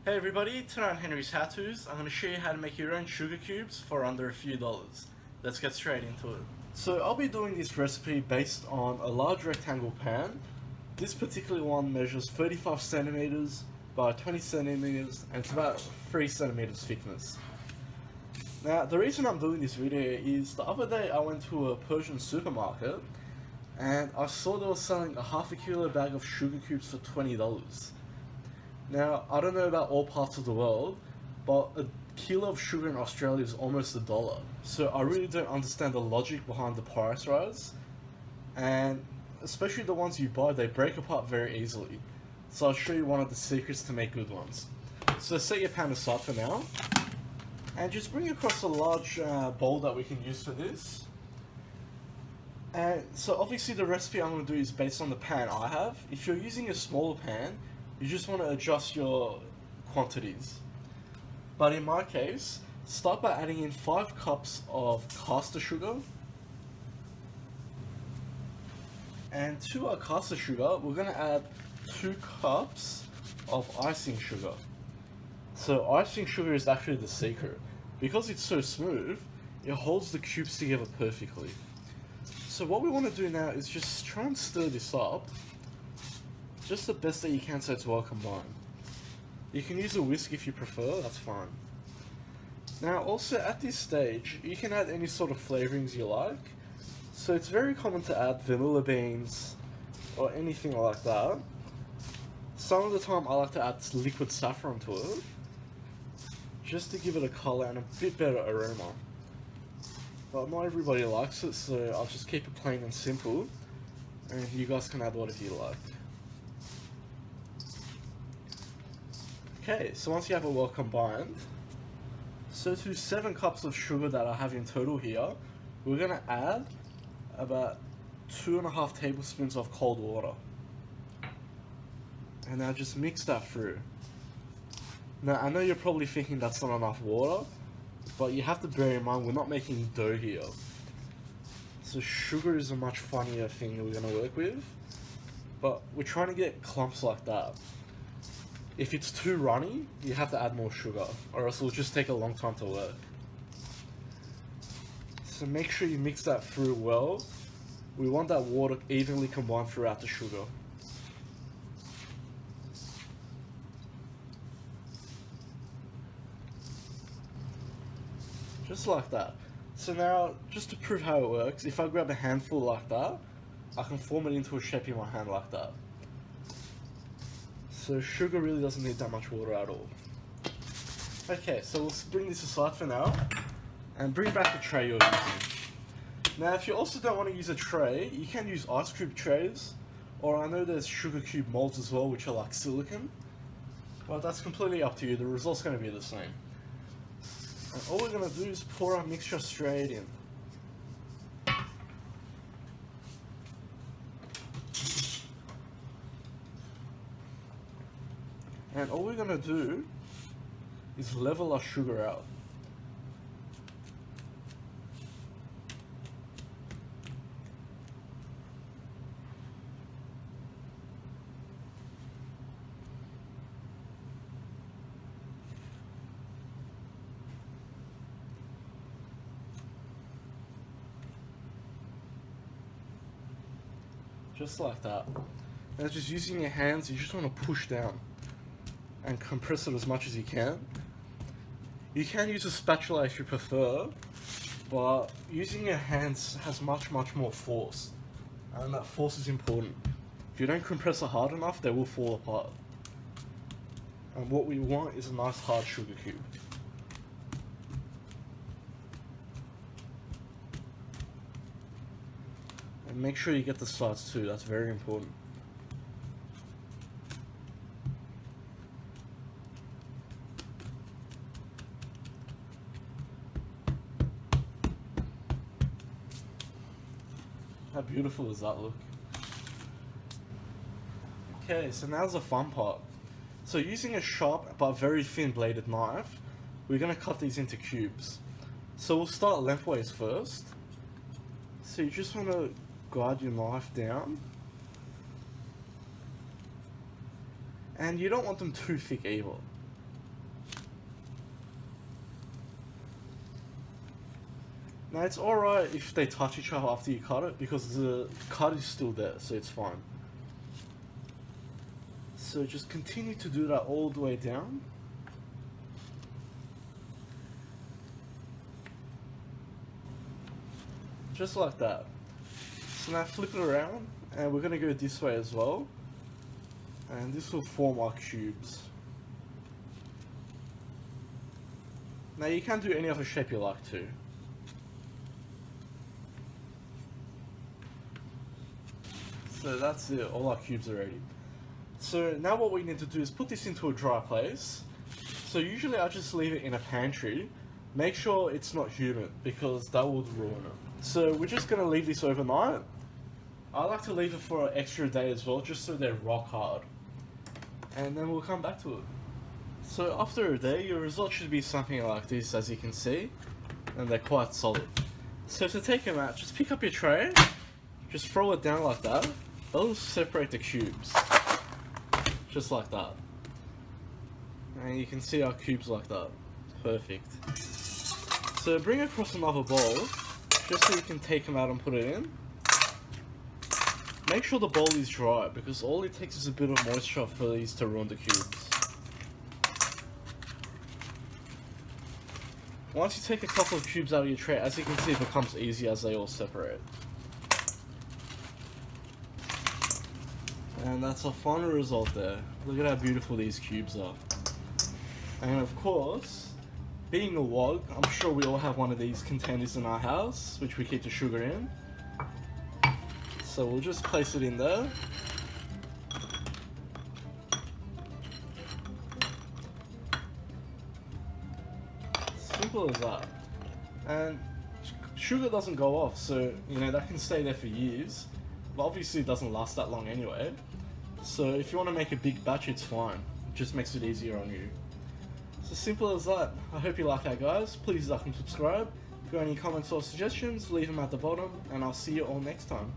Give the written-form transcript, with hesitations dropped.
Hey everybody, today on Henry's HowTos, I'm going to show you how to make your own sugar cubes for under a few dollars. Let's get straight into it. So I'll be doing this recipe based on a large rectangle pan. This particular one measures 35 centimeters by 20 centimeters and it's about 3 centimeters thickness. Now the reason I'm doing this video is the other day I went to a Persian supermarket and I saw they were selling a half a kilo bag of sugar cubes for $20. Now, I don't know about all parts of the world, but a kilo of sugar in Australia is almost $1. So I really don't understand the logic behind the price rise. And especially the ones you buy, they break apart very easily. So I'll show you one of the secrets to make good ones. So set your pan aside for now. And just bring across a large bowl that we can use for this. And so obviously the recipe I'm going to do is based on the pan I have. If you're using a smaller pan, you just want to adjust your quantities. But in my case, start by adding in 5 cups of caster sugar. And to our caster sugar, we're going to add 2 cups of icing sugar. So icing sugar is actually the secret. Because it's so smooth, it holds the cubes together perfectly. So what we want to do now is just try and stir this up. Just the best that you can so it's well combined. You can use a whisk if you prefer, that's fine. Now also at this stage, you can add any sort of flavorings you like. So it's very common to add vanilla beans or anything like that. Some of the time I like to add liquid saffron to it, just to give it a colour and a bit better aroma. But not everybody likes it, so I'll just keep it plain and simple, and you guys can add whatever you like. Okay, so once you have it well combined, so to 7 cups of sugar that I have in total here, we're going to add about 2.5 tablespoons of cold water. And now just mix that through. Now I know you're probably thinking that's not enough water, but you have to bear in mind we're not making dough here. So sugar is a much funnier thing that we're going to work with, but we're trying to get clumps like that. If it's too runny, you have to add more sugar, or else it'll just take a long time to work. So make sure you mix that through well. We want that water evenly combined throughout the sugar. Just like that. So now, just to prove how it works, if I grab a handful like that, I can form it into a shape in my hand like that. So sugar really doesn't need that much water at all. Okay, so we'll bring this aside for now and bring back the tray you're using. Now if you also don't want to use a tray, you can use ice cube trays, or I know there's sugar cube molds as well which are like silicone. Well, that's completely up to you, the result's going to be the same. And all we're going to do is pour our mixture straight in. And all we're going to do is level our sugar out. Just like that. Now just using your hands, you just want to push down and compress it as much as you can. You can use a spatula if you prefer, but using your hands has much more force, and that force is important. If you don't compress it hard enough, they will fall apart. And what we want is a nice hard sugar cube. And make sure you get the sides too, that's very important. How beautiful does that look? Okay, so now's the fun part. So using a sharp but very thin bladed knife, we're going to cut these into cubes. So we'll start lengthways first. So you just want to guide your knife down. And you don't want them too thick either. Now it's alright if they touch each other after you cut it, because the cut is still there, so it's fine. So just continue to do that all the way down. Just like that. So now flip it around, and we're going to go this way as well. And this will form our cubes. Now you can do any other shape you like to. So that's it, all our cubes are ready. So now what we need to do is put this into a dry place. So usually I just leave it in a pantry. Make sure it's not humid, because that will ruin it. So we're just going to leave this overnight. I like to leave it for an extra day as well, just so they're rock hard. And then we'll come back to it. So after a day, your result should be something like this, as you can see. And they're quite solid. So to take them out, just pick up your tray. Just throw it down like that. That'll separate the cubes. Just like that. And you can see our cubes like that. Perfect. So bring it across another bowl, just so you can take them out and put it in. Make sure the bowl is dry, because all it takes is a bit of moisture for these to ruin the cubes. Once you take a couple of cubes out of your tray, as you can see, it becomes easy as they all separate. And that's a final result there. Look at how beautiful these cubes are. And of course, being a wog, I'm sure we all have one of these containers in our house, which we keep the sugar in. So we'll just place it in there. Simple as that. And sugar doesn't go off, so you know that can stay there for years. But obviously it doesn't last that long anyway. So if you want to make a big batch, it's fine. It just makes it easier on you. It's as simple as that. I hope you like that, guys. Please like and subscribe. If you have any comments or suggestions, leave them at the bottom, and I'll see you all next time.